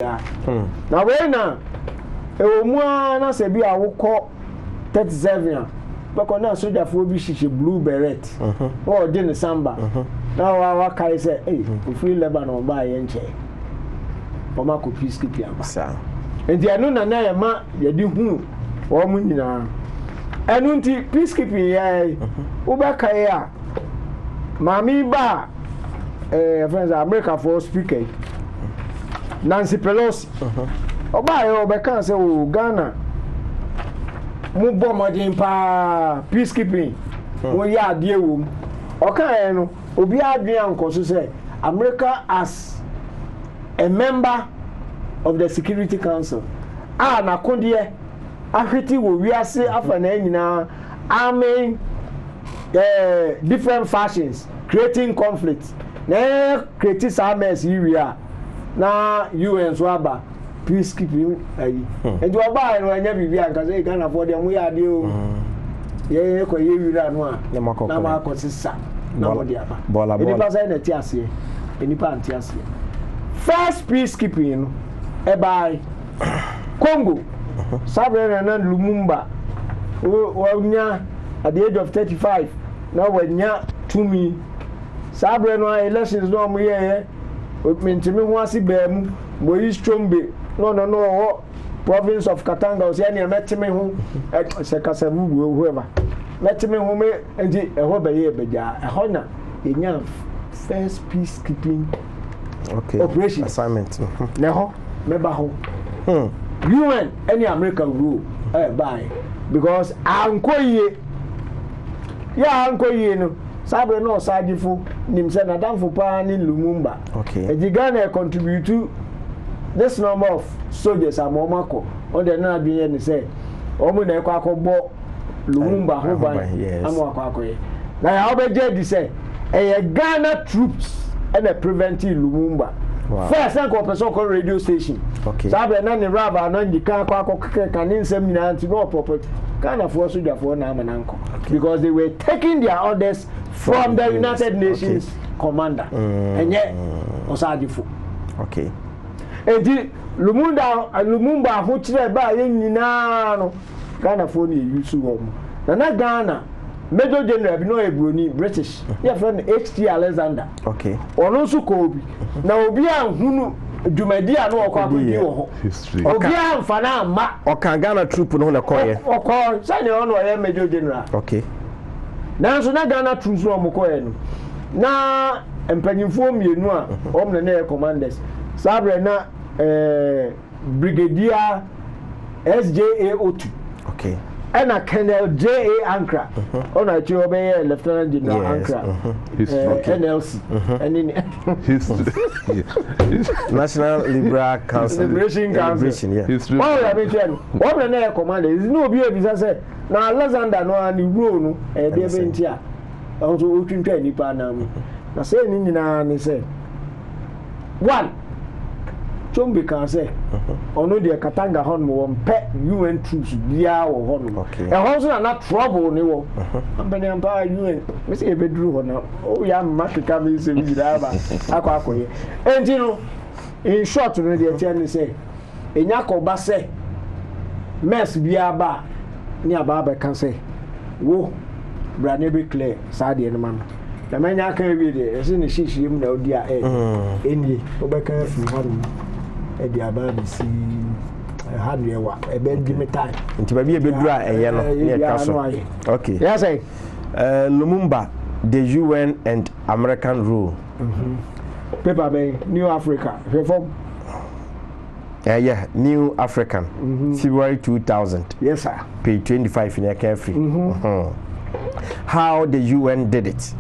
Now when na se bi awoko 37 because now soldier for bi shishi blue beret or dey Samba now wa kai say we free Lebanon ba ye nche o ma ko peacekeeping aba sa enti anu na na ma ye di hu o mu nyina anu nti peacekeeping ye wo ba kai a mami ba friends America for speaker Nancy Pelosi oba ye obeka say o Ghana mu bo modin pa peacekeeping wo ya ade ewo oka no obi adwen ankoso say America as a member of the Security Council na kondie ahweti wo wiase afa na nyina amen different fashions creating conflicts na create some mess here na UN so aba peacekeeping ayi enti oba no anya bibia nka say Ghana for dem we ade o ye ko ye wira no a na makosisa na mo dia ba eni pa say na ti ase eni pa anti ase first peacekeeping no e by Congo Sabre na Lumumba nya at the age of 35 now wanya to me Sabre no elections no mo ye mentimi ho ase ba mu Moise Chombe no province of Katanga o se na metimi ho se kasabu whoever metimi ho me enti eho ba ye beja eho na enya first peacekeeping operation assignment na ho meba ho UN any American rule by because ankoye no Sabre no sadifo nimse na damfo pa ni Lumumba e Ghana contribute to this number of soldiers amomako on the na adwen ni say omo na ekwa akọbọ Lumumba ho ban amo akwakoye na ya obeje di say Ghana troops and preventing Lumumba first and person call radio station Sabre na ni raba na ndika akwa kan nsem nyina anti no property Ghana for soldier for na amananko because they were taking their orders from the United Nations commander enye osadifo edi Lumumba ho kire ba ye nyina no Ghana for ni yusu wo na Ghana Major General bi no ebroni British ya friend HT Alexander ono su ko obi na obi anhunu dwumadi a no okọ akodi wo ho obi amfa na ama okan Ghana troop no na koye okọ sani ono ye Major General na so na Ghana troops no omokoye no na empanyimfo mienu a omne na commanders Sabre na Brigadier SJA02 and a Colonel J.A. Ankra on a job Lieutenant General Ankra NLC and in National Liberal Council Liberation Council what the commander is no be a say now Alexander no and rule no e be bentia also otwintwa nipa na mu na say ni nyina ni say one Chombe can say ono de Katanga hon mo pe UN troops bia wo hon e hon so na trouble ni wo ambani ampa UN me say e bedru ho na o ya makika me say bi da ba akwakoye enti no in short no de tia ni say enya ko ba say mess bia ba ni aba ba kan say wo brane be clear sa de ni man na manya kan bi de e say ni shishiem na odi a eni obeka fi hon edi ababi si hadu ewa ebe di metai nti ba bi e bedura eye no ne kaso yes sir Lumumba the UN and American rule paper by New Africa reform New African February 2000 yes sir page 25 in Carefree how the UN did it.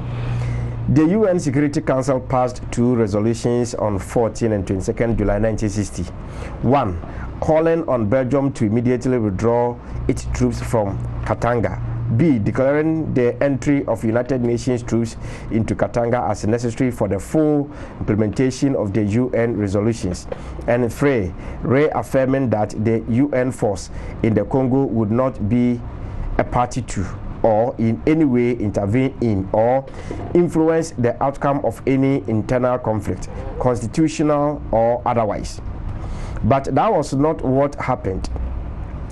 The UN Security Council passed 2 resolutions on 14 and 22nd July 1960. 1. Calling on Belgium to immediately withdraw its troops from Katanga. B. Declaring the entry of United Nations troops into Katanga as necessary for the full implementation of the UN resolutions. And 3. Reaffirming that the UN force in the Congo would not be a party to or in any way intervene in or influence the outcome of any internal conflict, constitutional or otherwise. But that was not what happened.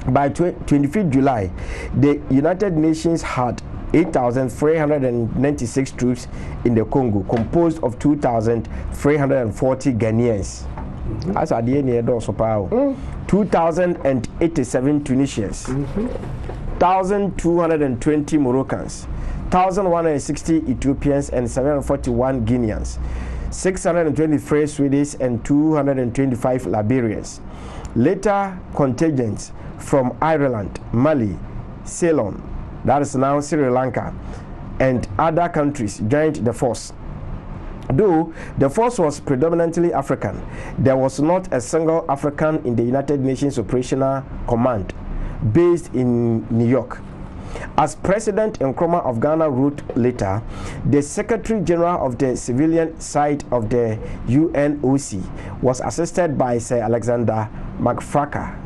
By 25th July, the United Nations had 8,396 troops in the Congo, composed of 2,340 Ghanaians. That's at the end of the 2,087 Tunisians, 1,220 Moroccans, 1,160 Ethiopians, and 741 Guineans, 623 Swedes, and 225 Liberians. Later contingents from Ireland, Mali, Ceylon, that is now Sri Lanka, and other countries joined the force. Though the force was predominantly African, there was not a single African in the United Nations Operational Command based in New York. As President Nkrumah of Ghana wrote later, the Secretary General of the civilian side of the UNOC was assisted by Sir Alexander McFarquhar,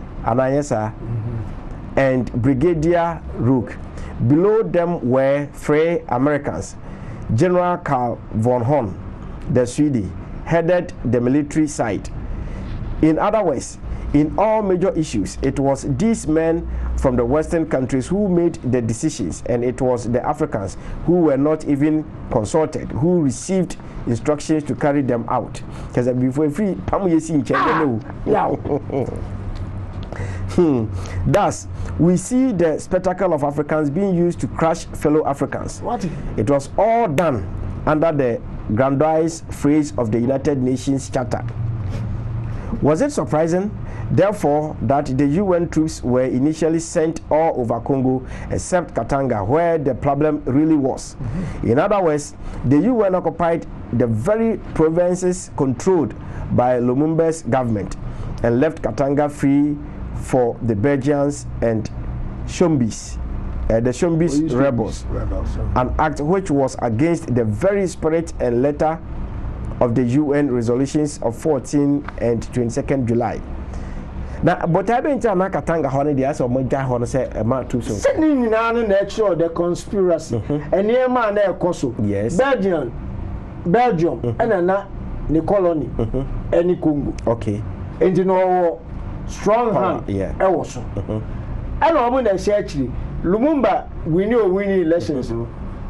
and Brigadier Rook. Below them were Free Americans. General Carl von Horn, the Swede, headed the military side. In other words, in all major issues, it was these men from the Western countries who made the decisions, and it was the Africans who were not even consulted, who received instructions to carry them out. Because before free, thus, we see the spectacle of Africans being used to crush fellow Africans. What? It was all done under the grandiose phrase of the United Nations Charter. Was it surprising, therefore, that the UN troops were initially sent all over Congo except Katanga, where the problem really was? In other words, the UN occupied the very provinces controlled by Lumumba's government and left Katanga free for the Belgians and Shombis, the Shombis rebels, an act which was against the very spirit and letter of the UN resolutions of 14 and 22nd July. Now, but I been telling Katanga honey the answer of my guy honey say a man too soon. Sitting in an actual the conspiracy, and near man there Koso. Yes. Belgium, and na the colony, any Congo. Okay. And you know, strong hand. Yeah. I was. I know when they say actually, Lumumba winning elections.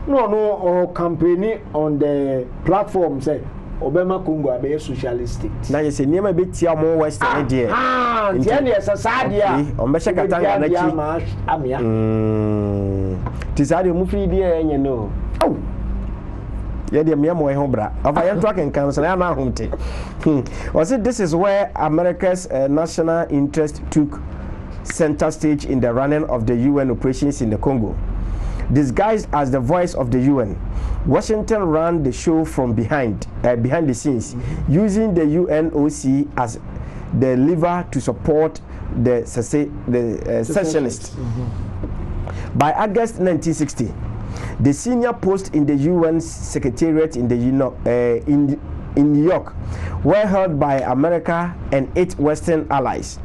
No, campaigning on the platform say. Obama Congo abe socialistic. Na you say niam be tia mo western idea. Tiani sasadia. On be Katanga na chi. Amia. Ti sa de mu fi idea enye no. Oh. Yeah, the mere more hobra. Of I am talking council, I am not home. Was it this is where America's national interest took center stage in the running of the UN operations in the Congo? Disguised as the voice of the UN, Washington ran the show from behind the scenes, using the UNOC as the lever to support the secessionists. By August 1960, the senior post in the UN Secretariat in New York were held by America and its Western allies.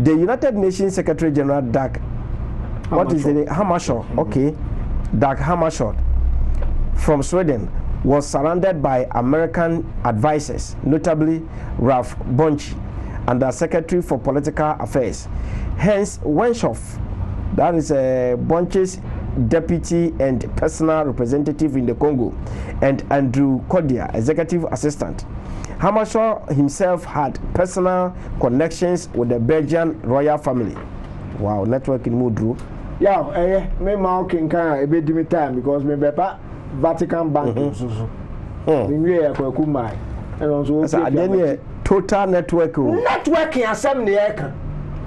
The United Nations Secretary General Dag Hammarskjöld, okay, Dag Hammarskjöld from Sweden was surrounded by American advisors, notably Ralph Bunche, Under Secretary for Political Affairs. Hence, Wenshoff, that is Bunche's deputy and personal representative in the Congo, and Andrew Cordia, executive assistant. Hammarskjöld himself had personal connections with the Belgian royal family. Wow, network in Mudru. Yeah, me ma can a bit time because me bepa Vatican Bank. We are Kumai. And also total network. Networking assembly.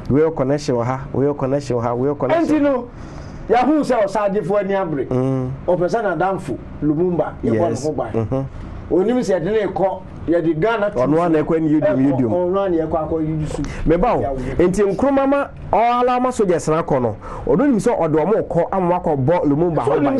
We are connection. And you know, Yahoo sells Saji for any abri. Or person Adamfu, Lumumba, yes. When you said they call the Ghana on one medium. On one year, Mebao, until Nkrumah all our soldiers na kono. Odo ni so odo mo ko amwako bo Lumumba ho ba.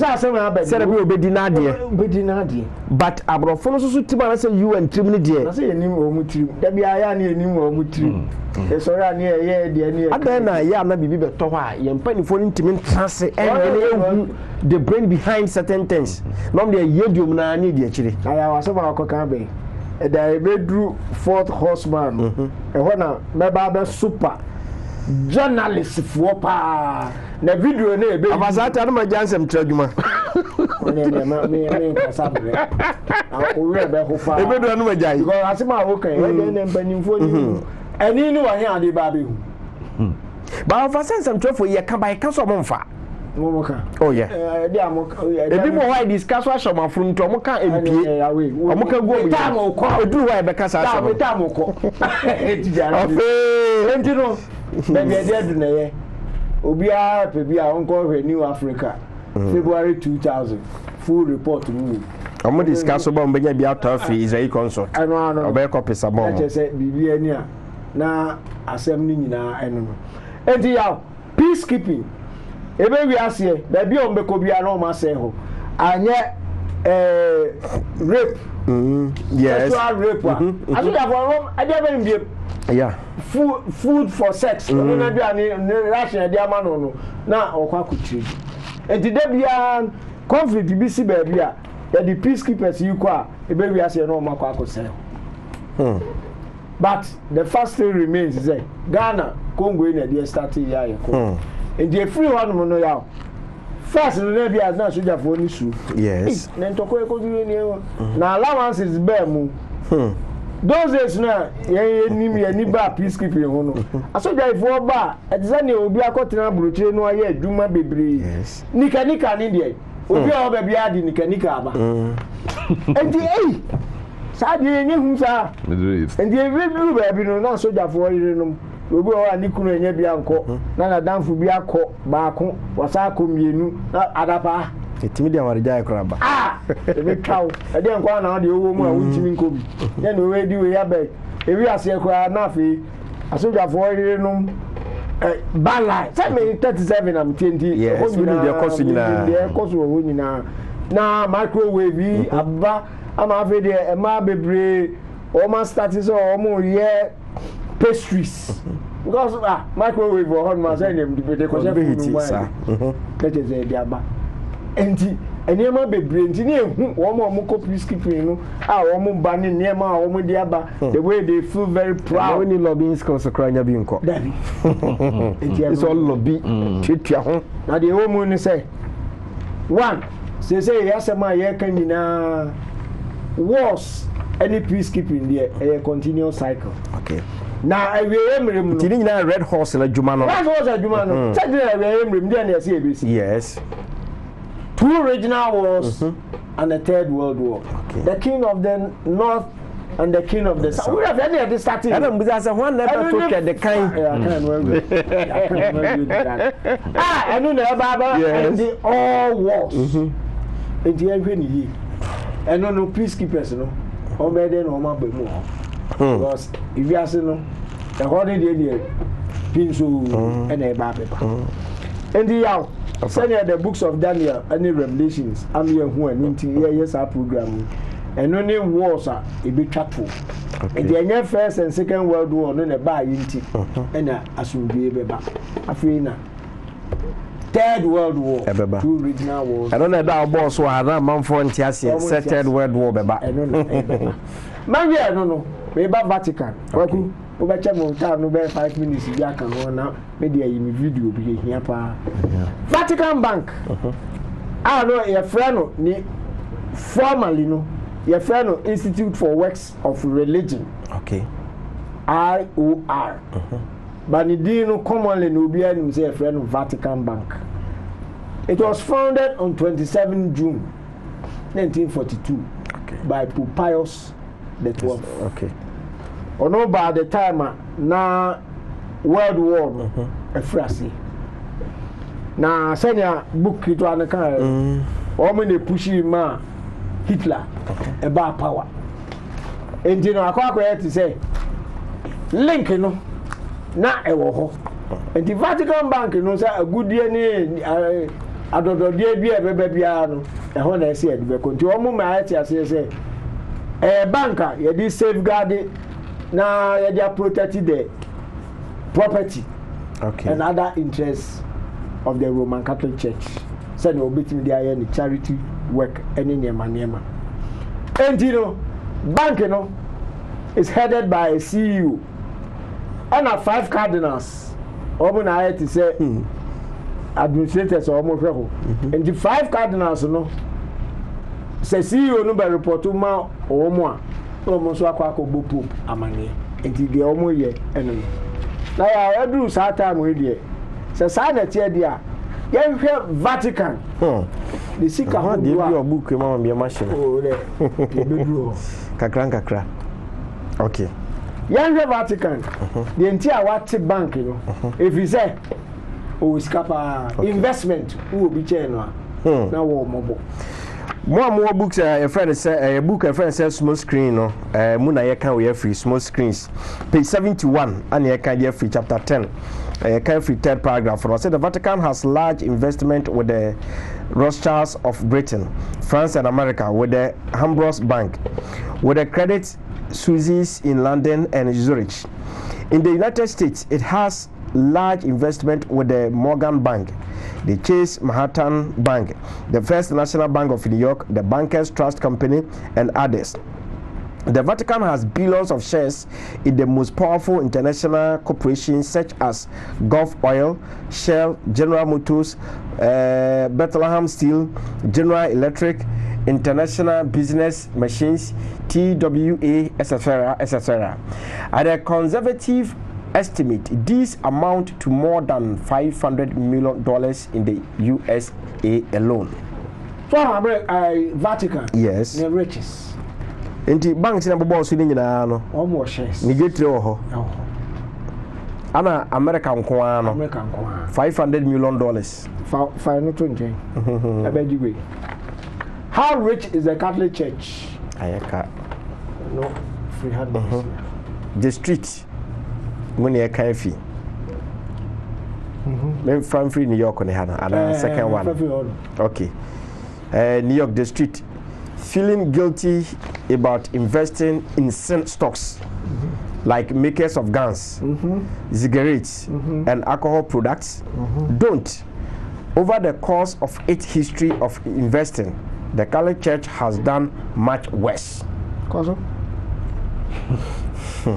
Say we obedinadi. But abrofo no so tiba na say UN trim ni de. Na say enim o mu trim. Da bia ya na enim o mu trim. E sorry ani ye de ani. Adan na ya na bibi beto ho a ye mpanifo ni ntimi ntrase and the brain behind certain things. No dey yedium na ani de akire. Aya waso ba ko kan be. da ebedru fourth horseman ehɔ na mɛba bɛ super journalist for pa na video na ebe abasata no ma jansem tradwuma me kasabe o we be ho fa ebe do no ma jai because asema wo kan e dey na mpanimfo ni ani ni wa he ade ba be hu ba fa sensem trafo ye ka ba ka so mo mfa mo ka oh yeah dey am ebi mo why discuss wa show mafru nto mo ka empie o mo ka go mo ta mo ko odu why be ka sa so ta mo ko ti jara enti no baby dey do na ye obia pe bia onko hwe New Africa February 2000 full report mu omo discuss about mbenya bia to afi Israel consult ano obey copy sabon na say bibia ni a na asem ni nyina eno no enti ya peacekeeping ebe wi ase baby on be ko bia na o ma say ho anye rape yes sexual rape aso da for ade be mbie yeah food for sex no na bia ni ration de ama no na okwa akutiri enti da bia conflict bi si ba bia the peacekeepers you kwa ebe wi ase no makwa akose but the first thing remains is Ghana Congo na dey start here ko enti e free one no ya first no na bia na soja for ni su yes na ntoko e ko ni na allowances be mu those days na ye ba peacekeeping ho no asoja ifo ba edzane obi akotena brochire no aye aduma bebre yes nika ni dey obi o ba bia di nika aba enti saadi enye hu sa enti ebiru ba bi no na asoja fo yire no obi o ani kunu enye bia nko na danfo bi akọ baako wasa akọ mienu na adapa etimi dia warija ekraba ebe kaw ede nko na de owo mu a wuntimi nko bi na no we di we ya be ewi ase ekra na afi asoja fo yire no bala say me 37 am 20 yes we need the course nyina the course wo nyina na microwave abba ama afi de e ma bebre o ma start so o mo ye pastries because microwave or ma say dem de ko se food sa that is the abba enti enema bebre enti na ehu wo mo ko peacekeeping no wo mo ba ne nema wo mo di aba the way they feel very proud when you lobbying skills akranya bi nko dabi it's all lobby twetwa ho na the wo mo ni say one say yasema ye kan nyina wars any peacekeeping there a continuous cycle okay na awie emrem no tini nyina red horse na juma no red horse juma no say dey awie emrem there na say ebesi yes two regional wars and the third world war the king of the north and the king of the south we have any of this starting and we say one never took the kind and no baba and the all wars and the even yi and no peacekeepers no o be dey no ma gbe mu because if you ask no the holding the pinso and e ba paper and the yaw send the books of Daniel and the Revelations am here who and yes our program and only wars are a bit chatful and the first and second world war no na ba yinti and asumbi beba afina third world war two regional wars I don't know that boss so had man for ntiase third world war beba man we no beba Vatican waku obecha mo ta no be 5 minutes bi aka no na media yi mi video bi hia pa Vatican Bank no your friend no ni formally no your friend no Institute for Works of Religion okay IOR but ni di no commonly no bi ani say your friend no Vatican Bank. It was founded on 27 June 1942 by Pope Pius XII. Okay. Ono by the time na World War efrasi. Na senior book it one kan o me pushi ma Hitler about power. Enti no akwa to say link no na ewo ho. Enti Vatican Bank no say agudie ni adododie bi ebebe bia no ho na ese ade be ko nti o mu ma ati ase say banker ye di safeguard na ye dey protect the property and other interests of the Roman Catholic Church. Say no obetimi dey any charity work any nema. Enti no bank no is headed by a CEO. And 5 cardinals. Omo na ayeti say administrators omo hwe ho. And the 5 cardinals no say CEO no be report ma omo a omo so akwa akogbo pope amane. Enti de omo ye eno. Na ya edu sa time we de. Say sa na tie de a yen hwe Vatican. The sika ho dey be obu kwe mama be machine. Oh le. Bedu. Kakra. Okay. Yen hwe Vatican. The entire what bank you know. If you say o skapa investment who be chair no. Na wo mobo. More books a friend say a book a friend says small screen no mu na ye kan we free small screens page 71 and ye kan ye free chapter 10 can free third paragraph for us. The Vatican has large investment with the Rothschilds of Britain, France and America, with the Hambros Bank, with the Credit Suisse in London and Zurich. In the United States, it has large investment with the Morgan Bank, the Chase Manhattan Bank, the First National Bank of New York, the Bankers Trust Company, and others. The Vatican has billions of shares in the most powerful international corporations such as Gulf Oil, Shell, General Motors, Bethlehem Steel, General Electric, International Business Machines, TWA, etc., etc. At a conservative estimate, these amount to more than $500 million in the USA alone. So, Vatican, yes, the richest. Inti banks na bobo so ni nyina no almost shares ni getire ho ana America nko ano $500 million fa no to nje abeji we. How rich is the Catholic Church? Ayaka no free hand the street when you can fee from free New York on the and second one okay New York the street feeling guilty about investing in stocks like makers of guns, cigarettes, and alcohol products. Don't. Over the course of its history of investing, the Catholic Church has done much worse. Koso? In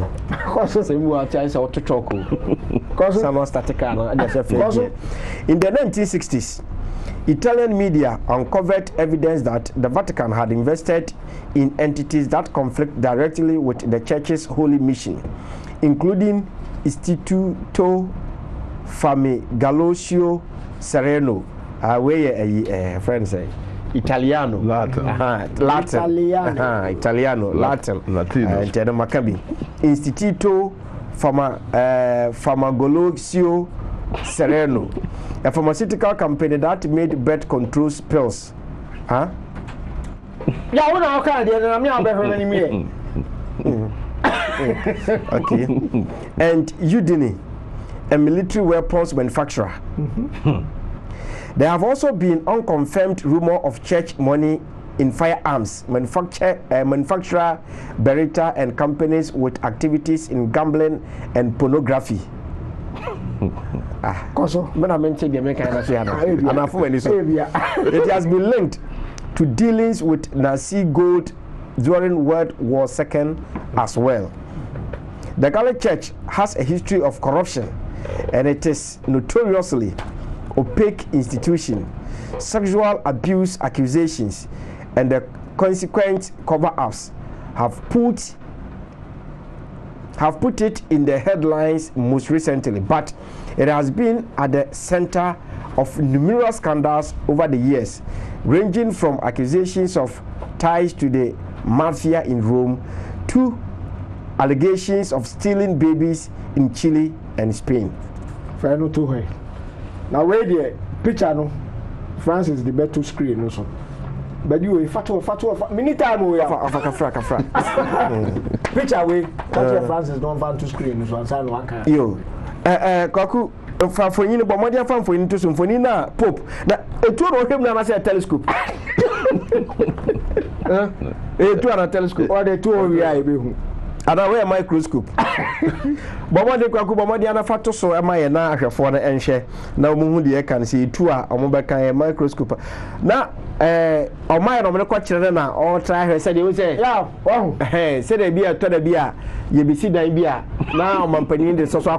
the 1960s, Italian media uncovered evidence that the Vatican had invested in entities that conflict directly with the Church's holy mission, including Istituto Famigalocio Sereno, where friends say Italiano, Italiano, Latin, Maccabi, Istituto Famigalocio Sereno, a pharmaceutical company that made birth control pills. Huh? Yeah, when I can't get okay. And Udine, a military weapons manufacturer. There have also been unconfirmed rumor of church money in firearms manufacturer Beretta and companies with activities in gambling and pornography. It has been linked to dealings with Nazi gold during World War II as well. The Catholic Church has a history of corruption, and it is notoriously opaque institution. Sexual abuse accusations and the consequent cover-ups have put it in the headlines most recently, but it has been at the center of numerous scandals over the years, ranging from accusations of ties to the mafia in Rome to allegations of stealing babies in Chile and Spain. Now, where the picture no, France is the better screen also. But you fatwa many time we are kafra. Picture we France is don't want to screen so answer one kind. Yo. Kwaku for you but modern fan for you to symphony na pope. Na etu no hwem na say telescope. Etu na telescope or the two we are be hu. ada we microscope bomo de kwaku bomo de anafa to so ema ye na ahwefo na enhwe na omuhu de kan se tu a omo be kan microscope na o mai no me ko kire na o try hwe se de we say ya se de bia to da bia ye bisi dan bia na o mampani de so so